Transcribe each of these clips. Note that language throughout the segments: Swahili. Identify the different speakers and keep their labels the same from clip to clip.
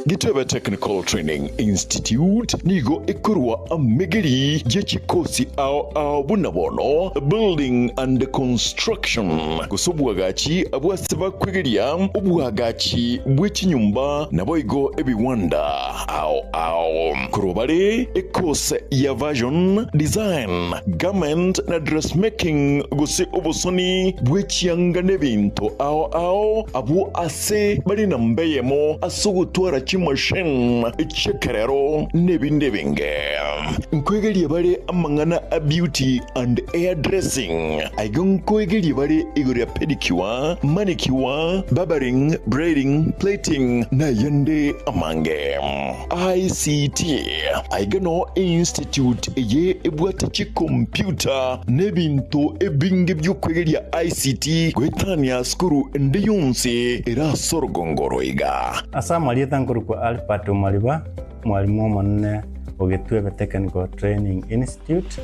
Speaker 1: Gitebe Technical Training Institute nigo ikurwa amegeri jechikosi ao bunabono building and construction kusubwagachi abwasaba kwegeria ubwagachi bw'ikinyumba naboigo ebiwanda ao kurobare ekose ya version design garment na dressmaking gusi obusoni bw'ikiyanga n'ebintu ao abu ase bari na mbeyemo asugutwara machine echekerero nebindebinge nkwegeli bare amangana a beauty and hairdressing aigon kwegeli bare igori pedicure manicure barbering braiding plating na yende amange ICT aigano institute ye ebwatachi computer nebintu ebinge by'okwegeli ICT gwetania skuru ndiyunsi era sorgongoroiga
Speaker 2: asamali tankuru kwa Alpato Maliba mwalimu monne Ogetwebe Technical Training Institute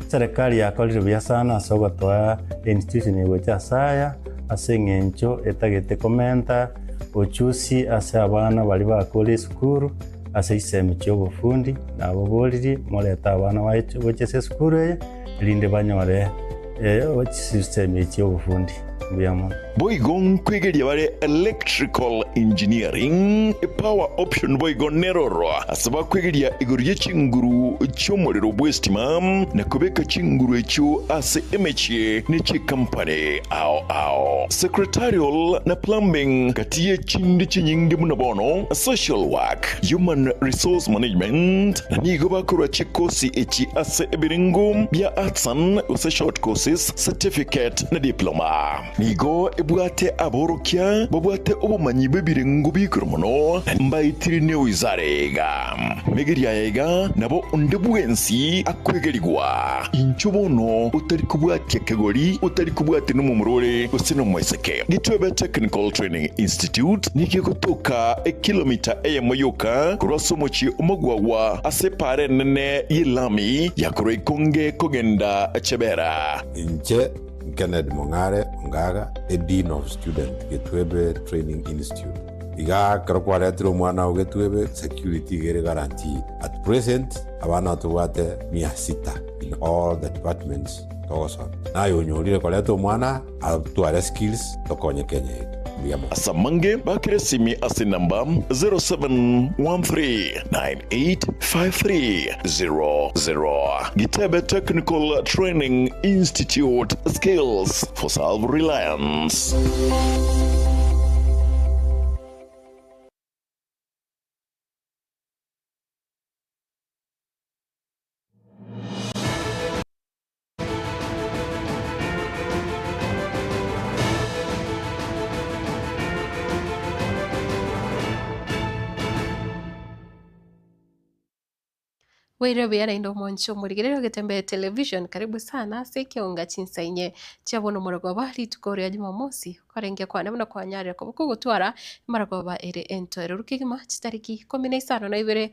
Speaker 2: serikali yakolire sana asogotwa institution yegocha saya asengencho etagete komenta ochusi ase abana bali bakole skuru ase iseme cyobufundi nabo boliri moleta abana bache skuru linde banyore system cyobufundi
Speaker 1: boigon kwegelia bare electrical engineering power option boigon neroro asaba kwegelia igoriye chinguru cyomorero bwestima na kubeka chinguru echo ase emeche nechi company ao secretarial na plumbing katiye chindi chinyingi munabono social work human resource management na nigo bakora chikosi echi ase ebiringo bya artsan use short courses certificate na diploma nigo ebwate aborokia babwate obumanyi bebirengo bikromono mbayitirine wizarega megeria yega nabo ndebwensi akwegerigwa inchobono utari kubwate kegori utari kubwate no mumurore usino mweseke Gitwebe Technical Training Institute nikikutoka kilomita eyemoyoka kurosomochi umugwawa asepare nene yilami yakore konge kogenda chebera
Speaker 3: inche Kenneth Mongare Ongaga, a Dean of Student, Gitwebe Training Institute. Iga karokwaretro mwana wa Gitwebe security gere guaranteed. At present, abana tuwate 600 in all the departments. Togoson. Na yonyolire kwaretro mwana atuare skills tokonye Kenya.
Speaker 1: Asamange bakiresimi ase namba 0713985300. Gitebe Technical Training Institute, skills for self-reliance.
Speaker 4: Wewe biara indo moncho murigerero Getembe Television karibu sana sekiunga chinsainye chabono muragoba litukoria Jumamosi kwarengia kwa namna kwa nyari ko gutwara maragoba ere entore rukigima chitariki 15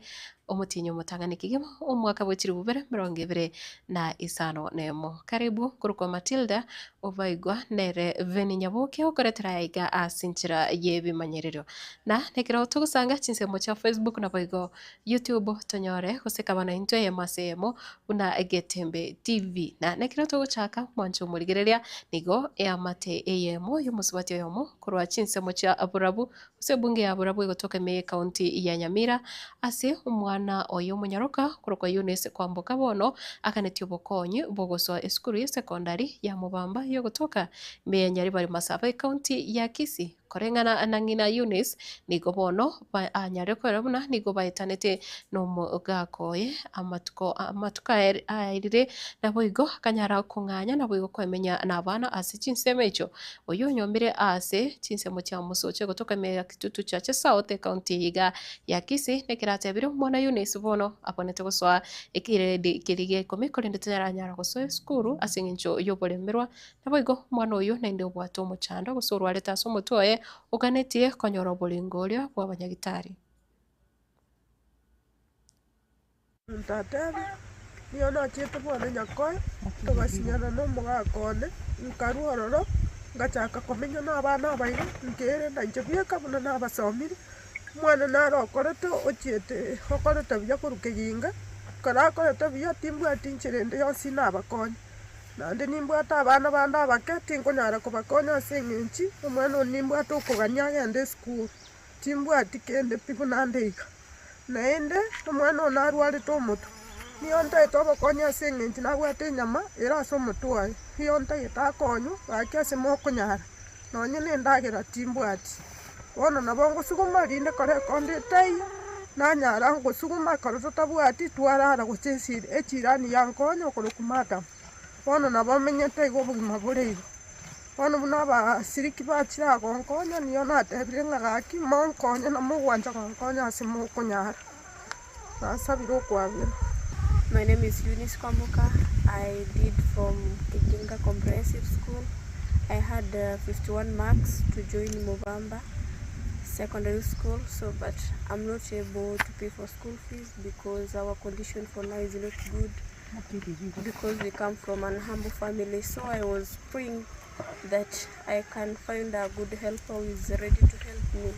Speaker 4: omutinyo mutangane kigima omwaka bwechiri bubere 25 nemo karibu kurukwa Matilda ovaigwa nere veni nyaboke okoretera yaiga asinchira yebimanyerero na nekira tugusanga chinsemo cha Facebook na boigo YouTube tonyore guseka bana into yemasemo una Getembe TV na nekira tuguchaka mwancho murigereria nigo yamate eyemo yumusubati yomo kurwa chinsemo cha Aburabu usebunge ya Aburabu igotoka me county ya Nyamira ase umwana oyo munyaroka kurukwa Eunice kwamboka bono akanetyo bokonyi bogoswa eskuru ya secondary ya Mubamba yo gutoka me Nyari bari Masaba county ya Kisii korengana anangina Eunice nigo bono anyare korabuna nigo bayitanete no mugakoye amatuka airire naboigo kanyara kunganya naboigo kwemenya nabana ase chinsemo echo oyo nyombire ase chinsemo cha musoche gutoka me kitutu cha South county iga ya Kisii nekirate biro mwana Eunice bono aponete guswa ekirede kirige komikorende nyara guswa skuru asingincho yobolemerwa naboigo mwana oyo nainde obwato muchando gusurwa leta somotoye uganetie konyoro bolingolio kwa banyagitari
Speaker 5: Ntatebe niyo nachete bwana nyakoy tugasinyana no mugakone nkaruororo ngachaka komenya n'abana abaire nkere nanje bieka buna n'abasomire mwana naro okorete ochiete okorete buya koruka ginga kora akorete buya timbwati ncherende yonsi nabakonya naende nimbwate abana bande abake tinkonyara kobakonya ase eng'enchi omwana oyo nimbwate okogania agende esukuru timbwati kende pi buna nde iga naende omwana oyo narwarete omotwe niyo ntaete obokonya ase eng'enchi nabwate enyama ere ase omotwe oye igo ntaete akonywa gaki ase mokonyara nonye na endagera timbwati bono nabo ngosuguma rinde kore ekonde etaiya nanyara ngosuguma kore totabwati twarara gocha echirani yankonya okoroku madam bono nabo menyete igo obogima bore igo bono buna abasiriki bachire agonkonya niyo natebire ng'a gaki monkonye na mogwancha gonkonya ase mokonyara nasabire okwabera.
Speaker 6: My name is Eunice Kwamboka. I did from Kiginga Comprehensive School. I had 51 marks to join Mubamba Secondary School, but I'm not able to pay for school fees because our condition for now is not good because we come from an humble family. So I was praying that I can find a good helper who is ready to help me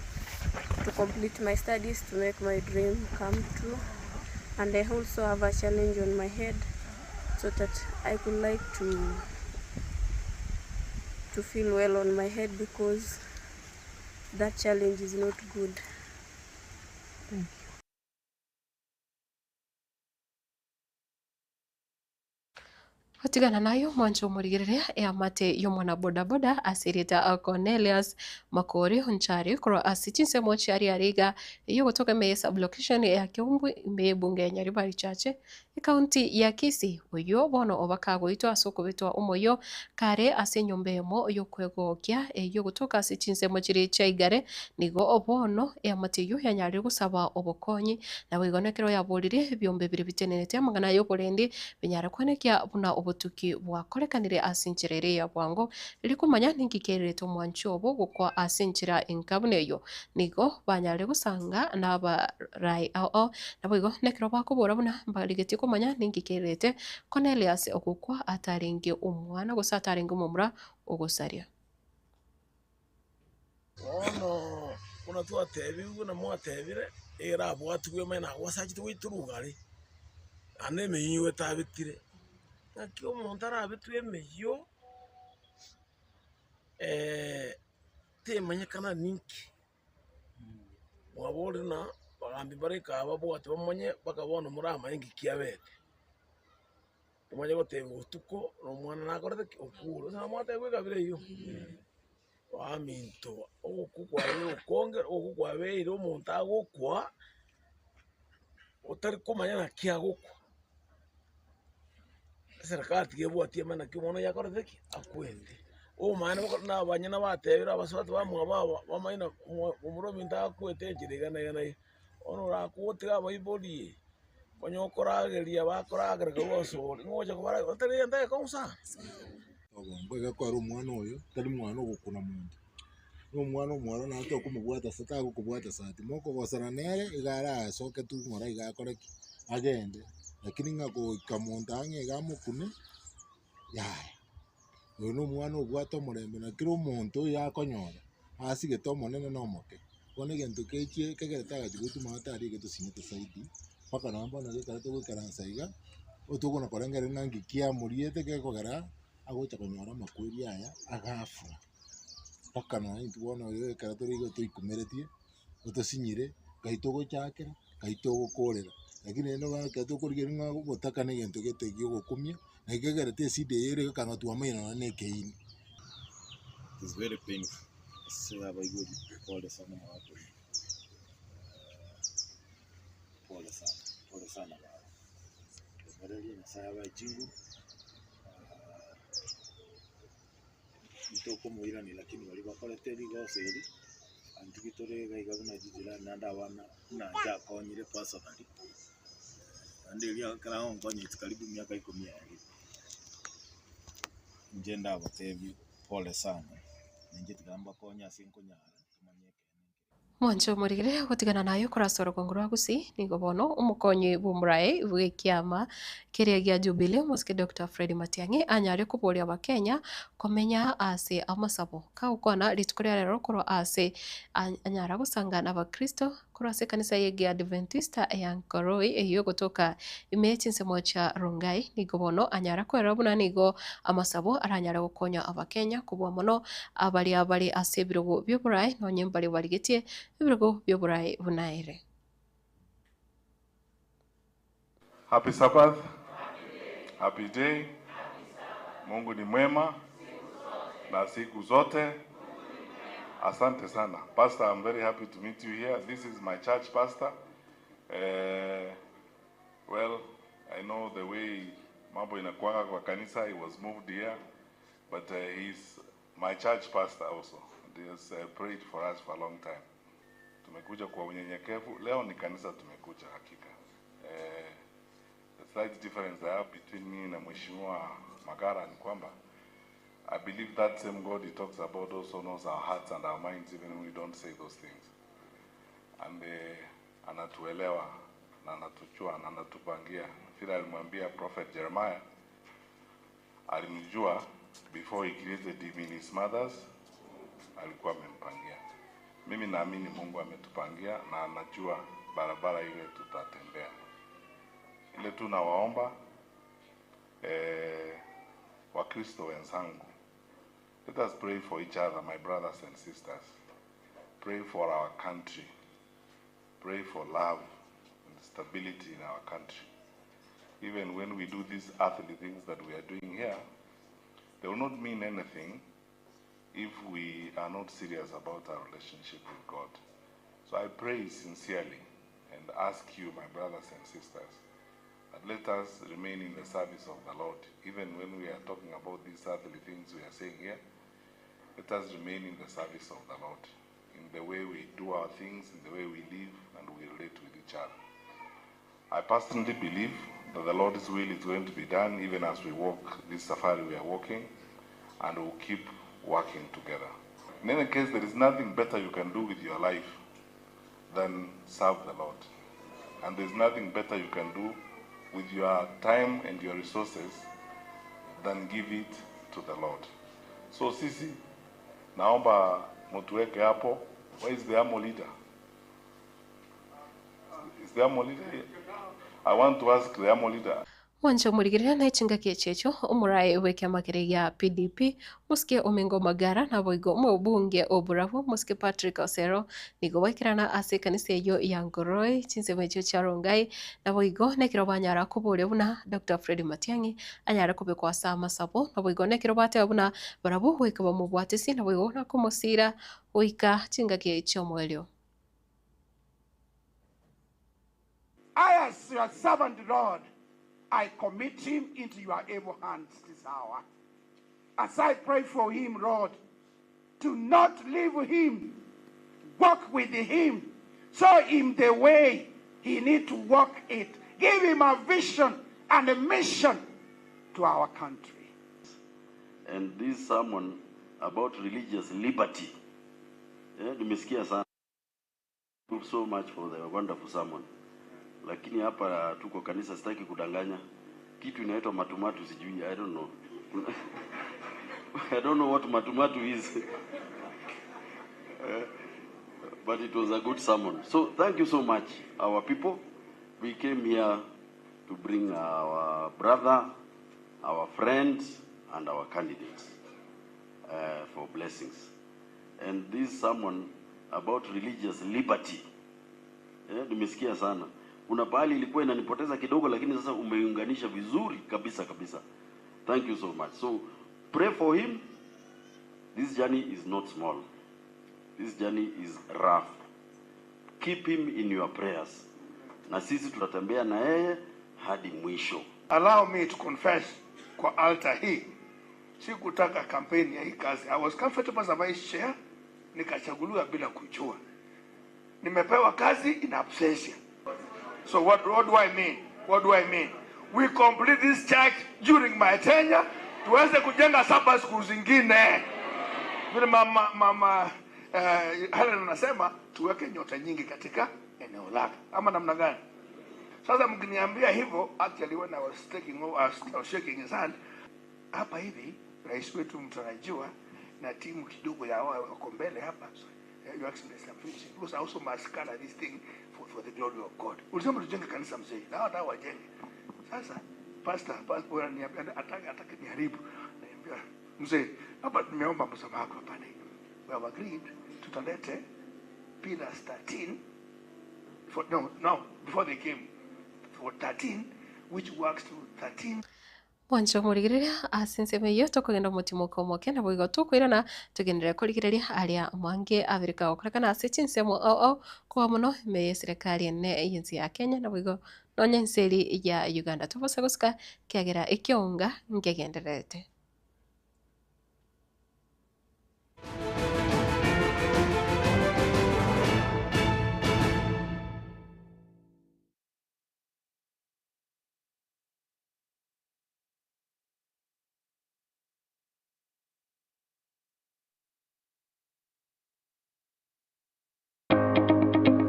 Speaker 6: to complete my studies, to make my dream come true. And I also have a challenge on my head so that I would like to feel well on my head because that challenge is not good. Thank you.
Speaker 4: Otigana nayo mwancho murigirerea ya mate yomwana bodaboda asirita Cornelius Makori Hunchari koro asichinse mochari ariga iyo kutoka me sublocation ya Kiumbu me bunge Nyaribari chache kaunti ya Kisii uyo bono obakago ito asoko bitwa umoyo kare ase nyombemo yo kwegokia iyo kutoka asichinse mochiri chaigare nigo obono ya mate yo yanyari gusaba obokonyi na wigonekero yaburire byombe biri bitenenete amagana yo kurendi binyara kwenekia buna obutuki bwakorekanire asinchirere ya bwango likumanya ningikerete mwancho obo gukwa asinchira inkabuneyo nigo banyare gusanga naba rai ao nabo igo nekero bakubura buna mbaligeti kumanya ningikerete Cornelius okukwa ataringe umwana gusa ataringe umumura ogosaria
Speaker 7: ono kuna twatebi kuna mwatebire era bwatugwe mena wasachi twiturugari ane meyiwe tabitire nakyo omuntu arabitwe emeyo temanyekana ninki mwabori na bagambi bareka bwate bamanye bakabona murama ingi kiabete tumanye goteba utuko nomwana nakorete okuru sa mwate gwegabire iyo waminto okukwabe okonge okukwabe omuntu agokwa otari kumanya na kiagokwa serikali gebwatie mana kimono yakorete ki akwende omwana na banyana batebira abaswati bamwaba bamaina umuromi ndakwete njirigana ono rakuotega baiboli konyokorageria bakoragerega gosori ngoja kubara otari ndaye konsa
Speaker 8: ogombo gakora umwana oyo tari mwana ogukuna muntu n'umwana omwaro nato kumubwata sata gukubwata sati moko gosana nere igara asoke tu ngora igakora ki agende lakini ngako kamontange gamukune yaya uyu n'umwana obwata omurembe na kiro omuntu yakonyora asige to monene nomoke kone gento kekie kegeretaga gutuma atari getusinyete saidi paka namba na gekarete gwikaransa iga otugona korengere nangi kia muriete gekogera agocha konyora makwiri aya agafura paka na intubona yo karatori go tuikumeretie otosinyire gaitogo chakera gaitogo korera lakini eno ba katokorigira nga gotaka ne gento getegio gokumia na gegerete side yere kana tuamaina na nekeini.
Speaker 9: It's very painful. Sasa baigodi pole sana watu. Pole sana baba. Barali na saya ba jingu. Mtoko muirani lakini walibakora teli goseri. Antikitore gaigabuna jijira nanda wana na ja konyire personally. Andelia kala onkonye karibu miaka 10 yari. Njenda abatebi pole sana.
Speaker 4: Mwancho murigire gutigana nayo kurasoro kongoro gusi nigo bono umukonyi bumurae bw'ikiama kiria gia Jubilee muske Dr. Fred Matiang'i anyare kuburia abakenya komenya ase amasabo kaukona ritukuria rero koro ase anyara gusangana abakristo koro ase kanisa yegi Adventista ya Nkoroi eyo gutoka imechi nsemo cha Rongai nigo bono anyara kwera buna nigo amasabo aranyara gukonya abakenya kubwa mono abari ase birogo by'oburae no nyembari barigetie ibirogo by'oburae bunaire.
Speaker 10: Happy Sabbath. Happy day. Mungu ni mwema na siku zote. Asante sana. Pastor, I'm very happy to meet you here. This is my church pastor. Well, I know the way mambo inakuanga kwa kanisa, he was moved here, but he's my church pastor also. He has prayed for us for a long time. Tumekuja kwa unyenyekevu. Leo ni kanisa tumekuja hakika. The slight difference there have between me na Mheshimiwa Magara ni kwamba I believe that same God he talks about also knows our hearts and our minds even when we don't say those things. And anatuelewa na anatuchua na anatupangia. Vile alimwambia Prophet Jeremiah, alimjua before he created him in his mother's, alikuwa amempangia. Mimi naamini Mungu ametupangia na anajua barabara ile tutatembea. Ile tunawaomba Wakristo wenzangu, let us pray for each other, my brothers and sisters. Pray for our country. Pray for love and stability in our country. Even when we do these earthly things that we are doing here, they will not mean anything if we are not serious about our relationship with God. So I pray sincerely and ask you, my brothers and sisters, that let us remain in the service of the Lord. Even when we are talking about these earthly things we are saying here, let us remain in the service of the Lord, in the way we do our things, in the way we live and we relate with each other. I personally believe that the Lord's will is going to be done even as we walk this safari we are walking, and we'll keep working together. In any case, there is nothing better you can do with your life than serve the Lord. And there's nothing better you can do with your time and your resources than give it to the Lord. So sisi, naomba mutuweke hapo. Where is the AMO leader? Is the AMO leader here? I want to ask the AMO leader.
Speaker 4: Wancho murigirira na ichinga kiechecho umurai weke makere ya PDP muske Omengo Magara na boigo mbunge oburavu muske Patrick Osero nigo waikirana ase kanisa yo ya Nkoroi chinse mecho cha Rongai na boigo nekiro banyara kubure buna Dr. Fred Matiang'i anyara kubekwa sama sabo na boigo nekiro bate buna barabu weka bamubwatisi na boigo na kumusira oika chinga kiecho mwelio.
Speaker 11: I as your servant Lord, I commit him into your able hands this hour. As I pray for him, Lord, to not leave him, walk with him, show him the way he needs to walk it. Give him a vision and a mission to our country.
Speaker 12: And this sermon about religious liberty, nimesikia sana. Thank you so much for the wonderful sermon. Lakini hapa tuko kanisa, sitaki kudanganya. Kitu inaitwa matumatu sijui, I don't know. I don't know what matumatu is. But it was a good sermon. So thank you so much, our people. We came here to bring our brother, our friends, and our candidates for blessings. And this sermon about religious liberty, nimesikia sana. Kuna pahali ilikuwa inanipoteza kidogo, lakini sasa umeiunganisha vizuri kabisa kabisa. Thank you so much. So pray for him. This journey is not small. This journey is rough. Keep him in your prayers. Na sisi tutatembea na yeye hadi mwisho.
Speaker 11: Allow me to confess kwa altar hii. Sikutaka kampeni ya hii kazi. I was comfortable as a vice chair. Nikachaguliwa bila kujua. Nimepewa kazi in absentia. So what do I mean? What do I mean? We complete this church during my tenure. Tuweze kujenga saba siku zingine. Vile mama Helen anasema tuweke nyota nyingi katika eneo lake, ama namna gani? Sasa mkiniambia hivyo, actually when I was shaking his hand, hapa hivi rais wetu mtarajiwa na timu kidogo ya wako mbele hapa. Your Excellency, I'm finishing because I also must color this thing for the glory of God. Ulisema tujenge kanisa mzee, na hata wajenge. Sasa pastor ananiambia ataka niharibu. Niambia mzee, hapa tumeomba msamaha hapa ni. We have agreed tutalete pillars 13 before they came for 13 which works to 13.
Speaker 4: Mwancho murigiriria asinseme yo tokogenda mutimo komoke na bwigo tukwirana tugendera kurigiriria aria mwange Afrika okorekana asichinsemo kwa muno me serikali ene yinzi ya Kenya na bwigo nonya nseri ya Uganda tubose gusika kiagera ikionga ngegenderete.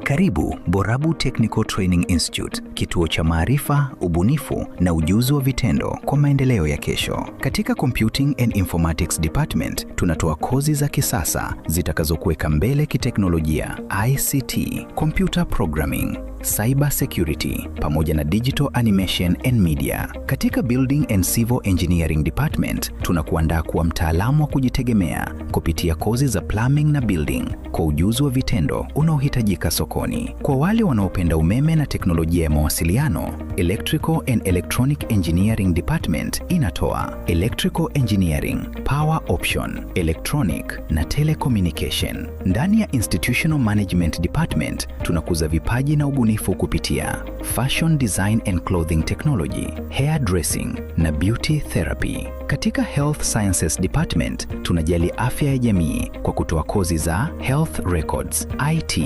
Speaker 13: Karibu Borabu Technical Training Institute, kituo cha maarifa, ubunifu na ujuzi wa vitendo kwa maendeleo ya kesho. Katika Computing and Informatics Department, tunatoa kozi za kisasa zitakazokuweka mbele kiteknolojia, ICT, computer programming, cyber security pamoja na digital animation and media. Katika Building and Civil Engineering Department, tunakuandaa kuwa mtaalamu wa kujitegemea kupitia kozi za plumbing na building kwa ujuzi wa vitendo unaohitajika sokoni. Kwa wale wanaopenda umeme na teknolojia ya mawasiliano, Electrical and Electronic Engineering Department inatoa Electrical Engineering, Power Option, Electronic na Telecommunication. Ndani ya Institutional Management Department, tunakuza vipaji na ubunifu kupitia Fashion Design and Clothing Technology, Hair Dressing na Beauty Therapy. Katika Health Sciences Department, tunajali afya ya jamii kwa kutoa kozi za Health Records, IT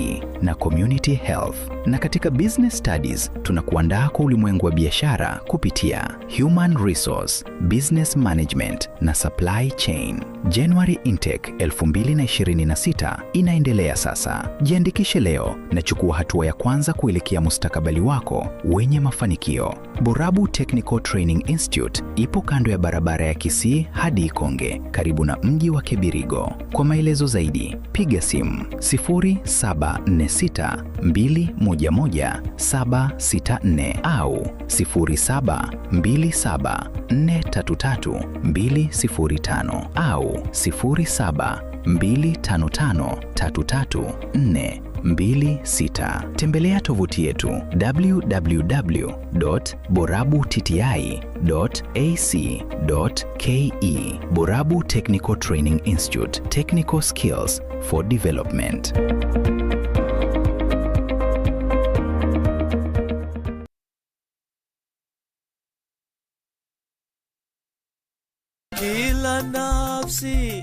Speaker 13: na Community Health. Na katika Business Studies, tunakuandaa kwa ulimwengu wa biashara kupitia Human Resource, Business Management na Supply Chain. January Intake 2026 inaendelea sasa. Jiandikishe leo na chukua hatua ya kwanza kuelekea mustakabali wako wenye mafanikio. Borabu Technical Training Institute ipo kando ya barabara ya Kisii hadi Ikonge, karibu na mji wa Kibirigo. Kwa maelezo zaidi, piga simu 0746211764 au 0727433205 au 0725533426. Tembelea tovuti yetu www.borabu.tti.ac.ke. Borabu Technical Training Institute, Technical Skills for Development.
Speaker 14: Kila nafsi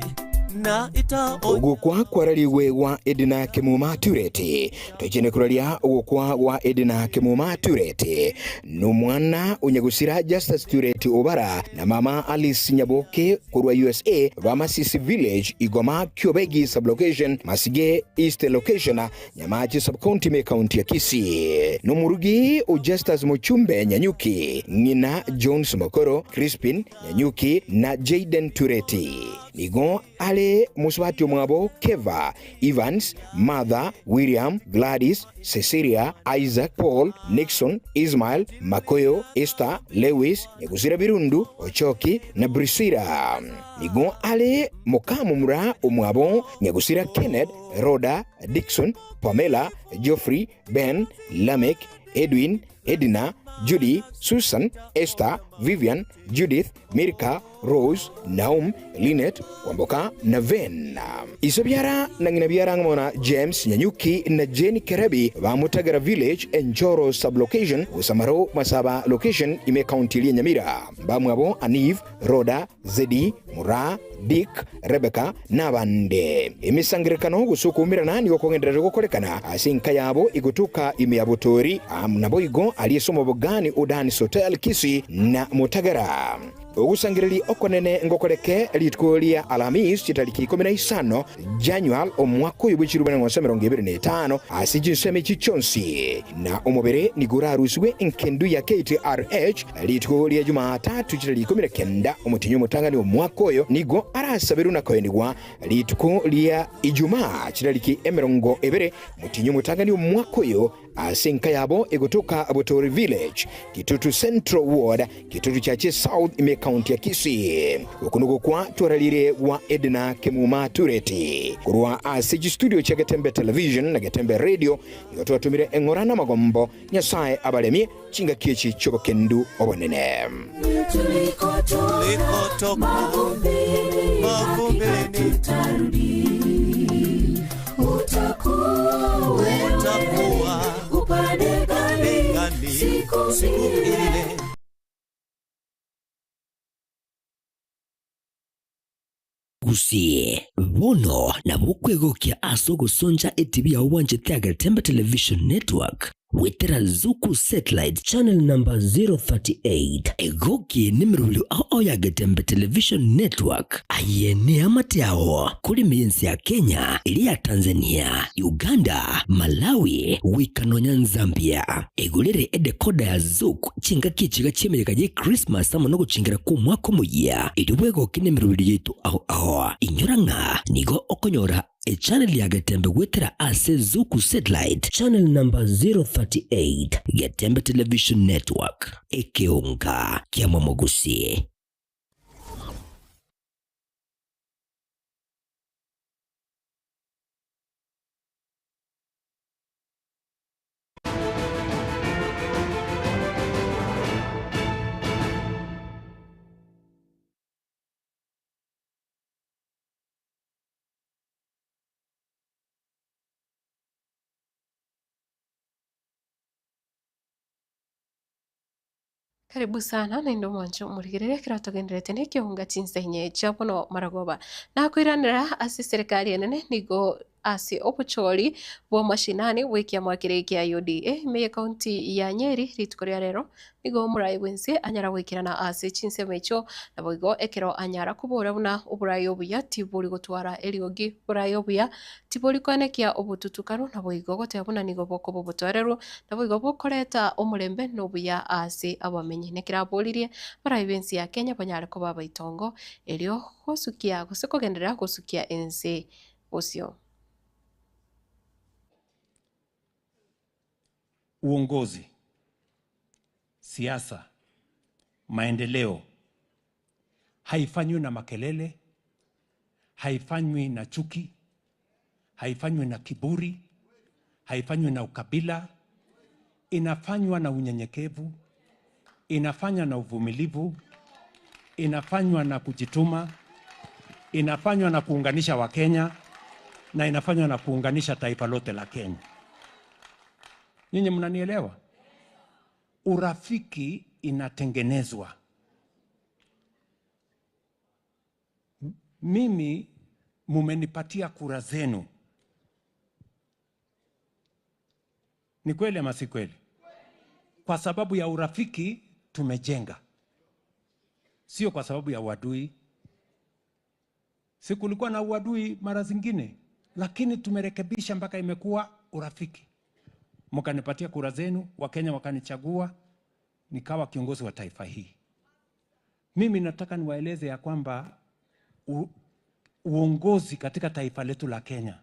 Speaker 14: na ita
Speaker 15: ugukwa kwarariwe wa Edna Kimuma Tureti twekene kuraria ugukwa wa Edna Kimuma Tureti numwana unyagusira Justice Tureti Obara na mama Alice Nyaboke kurwa USA wa Masisi Village Igoma Kyobegi sublocation Masige East location Nyamachi subcounty me county ya Kisii. Numurugi u Justice Muchumbe Nyanyuki ngina Jones Mokoro Crispin Nyanyuki na Jaden Tureti nigo ale muswati mwabo Keva Evans Mother William Gladys Cecilia Isaac Paul Nixon Ismail Makoyo Esther Lewis Nyagusira Birundu Ochoki na Brisira nigo ale mukamumura umwabo Nyagusira Kenneth Rhoda Dixon Pamela Geoffrey Ben Lamek Edwin Edina Judy Susan Esther Vivian Judith Mirka Rose Naum Linet Kwamboka na Ven Isabiara na nginabiara ngona James Nyanyuki na Jenny Kerebi wa Mutagara Village Njoro sublocation Usamaro Masaba location ime county ya Nyamira bamwabo Aniv Roda Zedi Mura Dick Rebecca nabande emisangirikano gusukumirana nigo kongendera gukorekana asinka yabo igutuka imiyabutori nabo igo aliyesoma bogani udani Hotel Kisii na Mutagara ugusangiriri okonene ngokoreke litkuria Alhamis chitariki 15 January omwaka uyu bw'ekiru 2025 ase chinseme chichonsi na omubere nigurarusiwe enkendu ya KTRH litkuria Jumatatu chitariki 19 omutinyu mutangani omwaka uyu nigo arasabiru nakoenigwa litkuria Ijumaa chitariki 20 mutinyu mutangani omwaka uyu asenka yabo egotoka Abotori Village Kitutu Central Ward Kitutu chache South ime county ya Kisii ukunugo kwa tuaralire wa Edna Kemuma Tureti kurwa asiji studio cha Getembe Television na Getembe Radio yotoa tumire engorana magombo nyasaye abalemie chinga kiechi choko kendu obonene
Speaker 14: tulikotoka mavumbini utakuwa upande gani siku ile.
Speaker 16: Gusie bono na bukwegokia asogo sonja etibi ya wanje tia Getembe Television Network wetera Zuku Satellite Channel number 038 egoki nimirulu ao ya Getembe Television Network ayene amatiao kuli miensi ya Kenya, ili ya Tanzania, Uganda, Malawi, Wikanonya Zambia egulire edekoda ya Zuku chinga kichiga chimereka je Christmas amono chingira ku mwaka muya idubwego kinemirulu yetu ao inyuranga nigo okonyora e channel ya Getembe wetera ase Zuku Satellite Channel number 038 Getembe Television Network ekeonga kia Mwamogusie.
Speaker 4: Karibu sana na indo mwancho murigirire kiratogenderete ne kiunga chinsenye chapono maragoba na kwiranira ase serikali enene nigo ase obuchori bwa mashinani wikia mwakire ya UDA meye county ya Nyeri ritukoria rero nigo murai wense anyara wikirana ase chinseme cho na boigo ekero anyara kubura buna uburayi obuya tiburi gutwara eriogi burayi obuya tiburi kwanekia obututukano na boigo gotebuna nigo boko bobutwareru na boigo bokoreta omurembe nobuya ase abamenyi nekiraburirie burayi wense ya Kenya banyare ko baba itongo erio gosukia gusikogenderera gosukia ense osio.
Speaker 17: Uongozi, siasa, maendeleo haifanywi na makelele, haifanywi na chuki, haifanywi na kiburi, haifanywi na ukabila, inafanywa na unyenyekevu, inafanywa na uvumilivu, inafanywa na kujituma, inafanywa na kuunganisha Wakenya na inafanywa na kuunganisha taifa lote la Kenya. Nyinyi mnanielewa? Urafiki inatengenezwa. Mimi mumenipatia kura zenu. Ni kweli ama si kweli? Kwa sababu ya urafiki tumejenga. Sio kwa sababu ya uadui. Si kulikuwa na uadui mara zingine, lakini tumerekebisha mpaka imekuwa urafiki. Mkanipatia kura zenu, Wakenya wakanichagua, nikawa kiongozi wa taifa hii. Mimi nataka niwaeleze ya kwamba uongozi katika taifa letu la Kenya,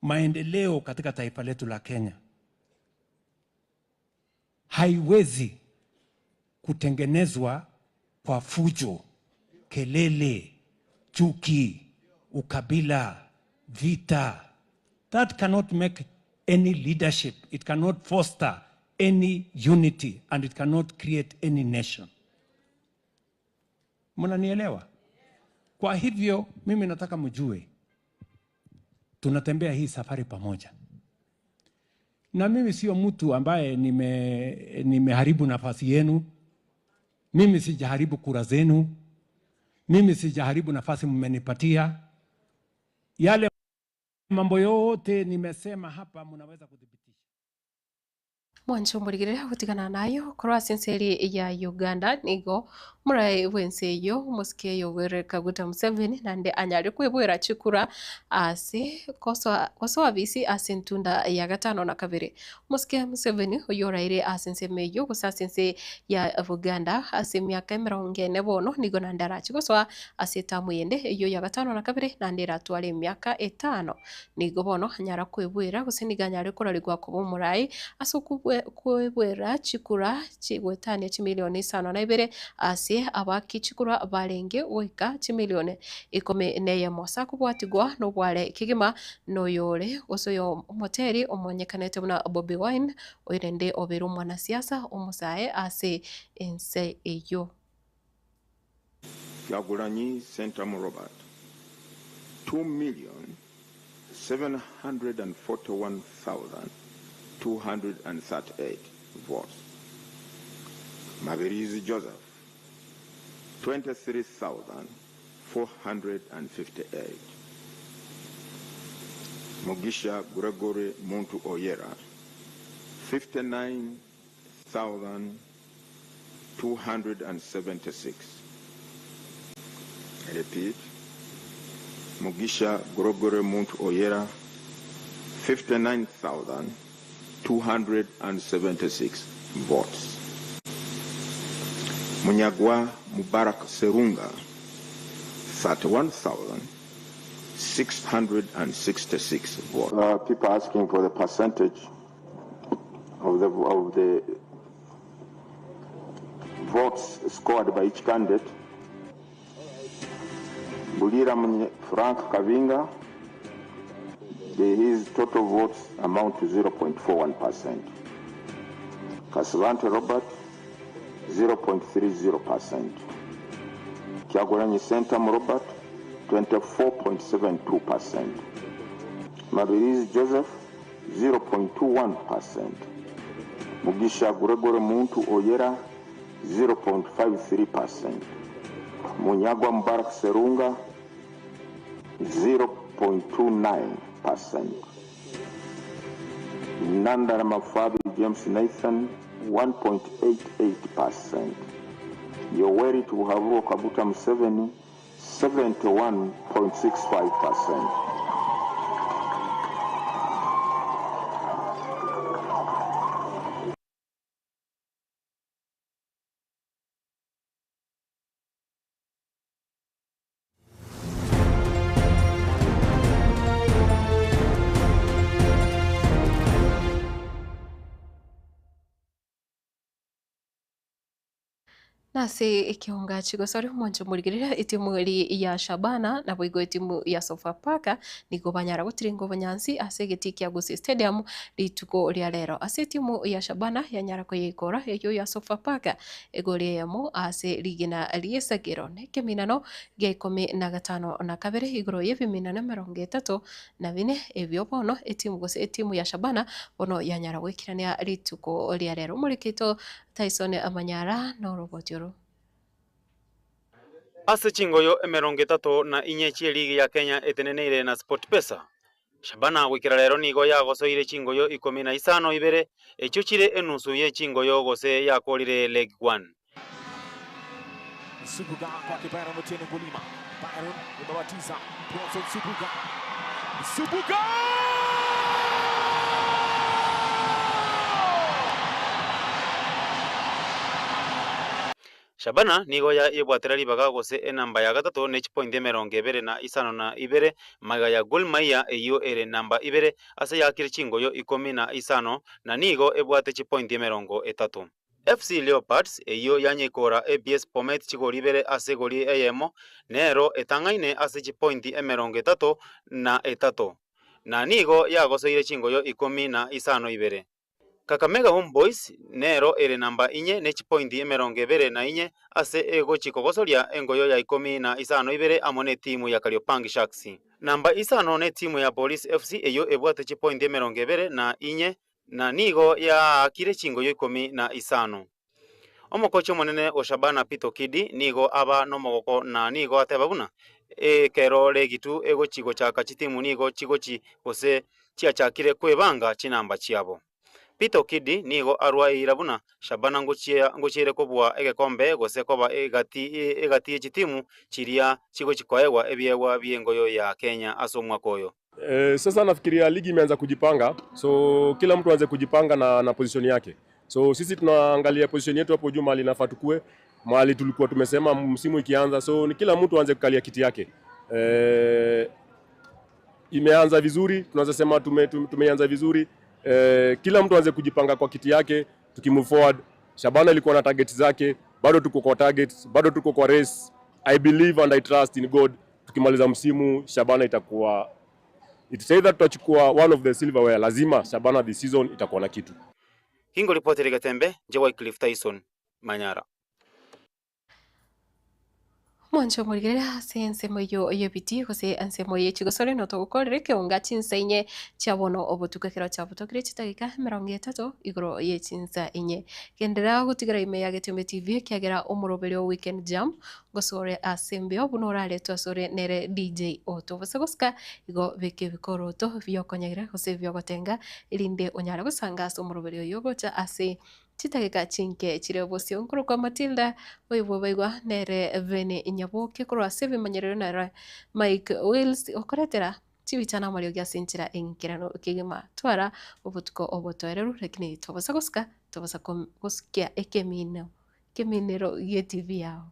Speaker 17: maendeleo katika taifa letu la Kenya haiwezi kutengenezwa kwa fujo, kelele, chuki, ukabila, vita. That cannot make any leadership. It cannot foster any unity and it cannot create any nation. Mnanielewa? Kwa hivyo mimi nataka mjue tunatembea hii safari pamoja. Na mimi sio mtu ambaye nimeharibu nafasi yenu. Mimi sijaharibu kura zenu. Mimi sijaharibu nafasi mmenipatia. Yale mambo yote nimesema hapa mnaweza kudhibitisha.
Speaker 4: mwancho murigirira gutigana nayo korwa senseri ya Uganda nigo murai wense yo musike yo were Kaguta Museveni nande anyari kwibwira chikura ase koso abisi asentunda ya gatano na kabiri musike Museveni oyoraire asenseme yo gusasense ya Uganda ase myaka 40 bono nigo nandara chigoswa aseta muyende iyo ya gatano na kabiri nandira twale myaka 5 nigo bono anyara kwibwira gusiniganya kurarigwa kubo murai kwibwira chikura chigwetania chimilioni 5 ase abaki chikura barenge wika chimilioni 10 mosa kubwatigwa no bware kigima no yore gosoyo moteri omonyekanete buna Bobi Wine oirende oberu mwana siasa omusae ase ense eyo
Speaker 18: Kyagulanyi Sentamu Robert 2,741,238 votes. Mabirizi Joseph 23,458. Mugisha Gregory Muntu Oyera 59,276. I repeat, Mugisha Gregory Muntu Oyera 59,276 votes. Munyagwa Mubarak Serunga 31,666 votes. People asking for the percentage of the votes scored by each candidate. Bulira Frank Kavinga, his total votes amount to 0.41%. Kasavante Robert, 0.30%. Kyagulanyi Sentamu Robert, 24.72%. Mabirizi Joseph, 0.21%. Mugisha Gregory Muntu Oyera, 0.53%. Munyagwa Mubarak Serunga, 0.29%. Nandara Mafabi James Nathan, 1.88%. Yoweri Tuhavuro Kaguta Museveni, 71.65%.
Speaker 4: nase ikiunga chigosori mwancho murigirira itimu ya Shabana na bwigo itimu ya Sofapaka nigo banyara gutiringo banyansi ase giti kya Gusii Stadium rituko ria rero ase timu ya Shabana yanyara kuyikora eyo ya Sofapaka egori yamo ase ligina liesagiro nekeminano ge 15 na kabere igoro yebiminano 34 ebyo bono itimu ya Shabana bono yanyara gwikirania rituko ria rero murikito Tyson Amanyara no robotiro
Speaker 19: ase chingoyo 34 ligi ya Kenya eteneneire na SportPesa Shabana gwikira rero nigo yagosoire chingoyo 15 ibere echo chire enusu ye chingoyo gose yakorire League 1
Speaker 20: Subuga kwa kibara mutene Bulima Byron imewatiza Bronson Subuga
Speaker 19: Shabana nigo ya yebwatira libaga gose enamba ya gatatu ne point 22 maga ya Gor Mahia eyo ere namba 2 ase yakire chingoyo 15 na nigo ebwate point 30 FC Leopards eyo yanyekora ABS Bomet chigori 2 ase gori eyemo nero etangaine ase point 33 na nigo yagosoire chingoyo 15 Kakamega Homeboys nero ere namba 4 ne point 24 ase ego chikogosoria engoyo ya 15 amone timu ya Kariobangi Sharks. Namba 5 ne timu ya Police FC eyo ebwate point 24 na nigo ya akire chingoyo 15. Omokocho monene Oshabana Pito Kidi nigo aba nomogoko na nigo atebabuna kero legitu ego chigo chaka chitimu nigo chigochi gose chiachakire kwebanga chinamba chiabo. Peter Okidi nigo arwaira buna Shabana nguchire kobwa egekombe gose koba egati echitimu chiria chigo chikoewa ebyewa byengoyo ya Kenya aso mwaka oyo.
Speaker 21: Sasa nafikiria ligi imeanza kujipanga, so kila mtu aanze kujipanga na position yake. So sisi tunaangalia position yetu hapo juu mahali inafaa tukue, mahali tulikuwa tumesema msimu ikianza, so ni kila mtu aanze kukalia kiti yake. Imeanza vizuri, tunaweza sema tumeanza vizuri. Kila mtu aanze kujipanga kwa kiti yake, tukimove forward. Shabana ilikuwa na target zake, bado tuko kwa targets, bado tuko kwa race. I believe and I trust in God. Tukimaliza msimu Shabana itakuwa it's either tutachukua one of the silverware, lazima Shabana this season itakuwa na kitu.
Speaker 19: Hingo ripoti Gatembe, Jewa Cliff Tyson, Manyara.
Speaker 4: Mwancho murigerera sensemo yo biti kose ansemo ye chigosore no to gukorere keunga chinsainye chabono obutukakira chabutokire chitagika 30 igoro ye chinsa inye gendera gutigara ime ya Getembe TV kyagera umuroberio weekend jam gosore asembe obunora leto sore nere DJ Otto basagoska igo beke bikoroto byokonyagira kose byogotenga ilinde onyara gusanga umuroberio yogocha ase chitagika chinke chirebosio nkuru kwa Matilda oibo baigwa nere vene inyaboke kurwa seve manyerero nere Mike Wills okoretera chibichana mario gya senchira enkirano kigema twara obutuko obotoereru rekini tobasagoska goskia keminero ye TV yao.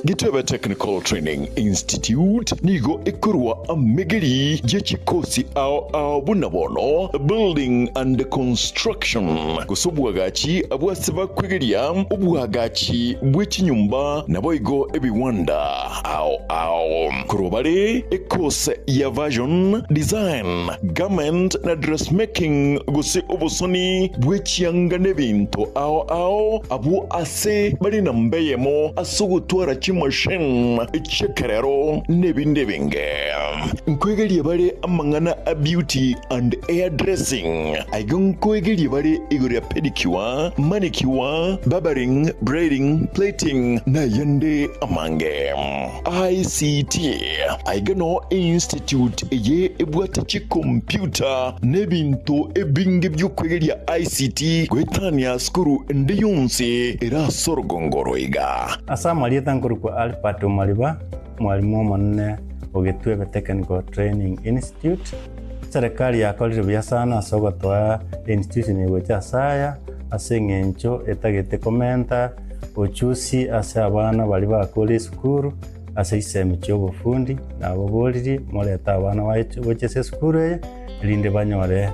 Speaker 1: Gitebe Technical Training Institute nigo ikurwa amegeri jechikosi ao bunabono building and construction kusubwagachi abwaseba kwegeria ubwagachi bw'ekinyumba naboigo ebiwanda ao kurobare ekose ya version design garment na dressmaking guse obusoni bw'ekyanga n'ebintu ao abu ase bali na mbeyemo asugutwara machine chekerero nebinde binge nkwegerie bare amangana a beauty and hair dressing aigon kwegeri bare igoria pedicure manicure barbering braiding plating na yande amange ICT aigano institute ye ebwata chi computer nebintu ebinge byokwegeria ICT kwetania skuru ndiyunsi era sorgongoroiga
Speaker 2: Asama nkuru kwa Alpato Maliba mwalimu omonene Ogitwebe Technical Training Institute serikali yakolire buya sana asogotwa institution igwecha saya aseng'encho etagete komenta ochusi ase abana bali bakole sukuru ase isemi chobufundi nabo boliri moleta abana bochese sukuru linde banyore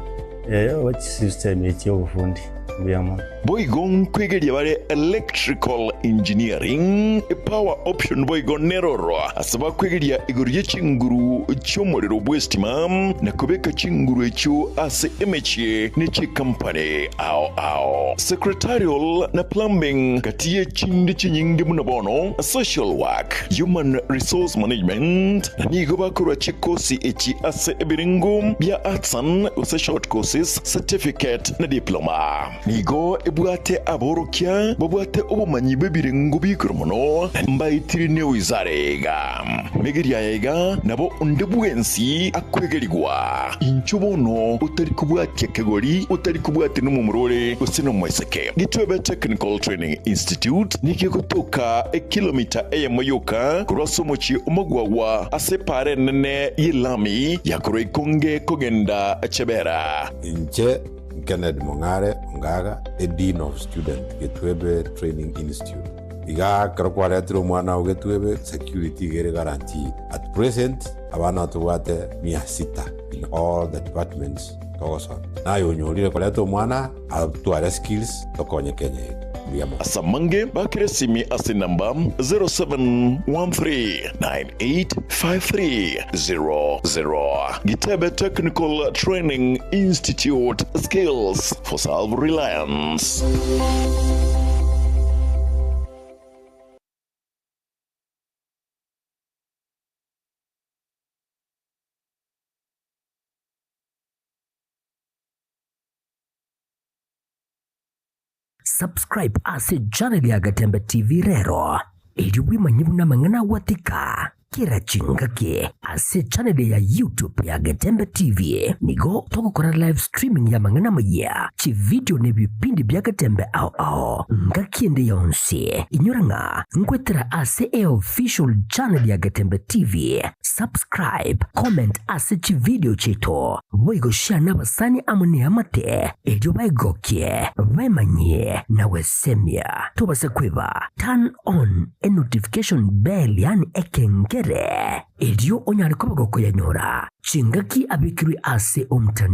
Speaker 2: system chobufundi biyamo
Speaker 1: boigon kwegeria bare electrical engineering power option boigon neroro asaba kwegeria igoriye chinguru cyomorero bwestima na kubeka chinguru echo ase emeche nechi company ao secretarial na plumbing katiye chindi chinyingi munabono social work human resource management na nigo bakora chikosi echi ase ebiringo bya artsan use short courses certificate na diploma nigo ebwate aborokia babwate obumanyi bebirengo bikromono mbayitiri ne wizarega megeria yega nabo ndebwensi akwegerigwa inchubono utari kubwate kegori utari kubwate no mumurore usino mweseke Gitwebe Technical Training Institute niki kutoka kilomita eyemoyoka kurosomochi omogwawa asepare nene yilami yakoroikonge kogenda chebera
Speaker 3: inche Kenneth Mongare Ongaga, a Dean of Student, Gitwebe Training Institute. Iga karokwaretiro mwana wa Gitwebe security gere guarantee. At present, abana tuwate 600 in all the departments togoson. Na yonyolire koleto mwana atuare skills tokonye Kenya.
Speaker 1: asamange bakire simi ase namba 0713985300. Gitebe Technical Training Institute, skills for self-reliance.
Speaker 16: Subscribe ase channel ya Gatembe TV rero ili wimanye buna mangana watika kira chingake ase channel ya YouTube ya Gatembe TV nigo tokokora live streaming ya mangana maya chi video ne bipindi bya Gatembe ao ngakiende yonse inyuranga ngwetera ase official channel ya Gatembe TV. Subscribe, comment ase chi video cheto boigo share n'abasani amune amate ejo baigokie bemanye na wesemia tubase kweba turn on a notification bell yani ekengere ejo onyari ko bagoko yanyora chingaki abikiri ase omtani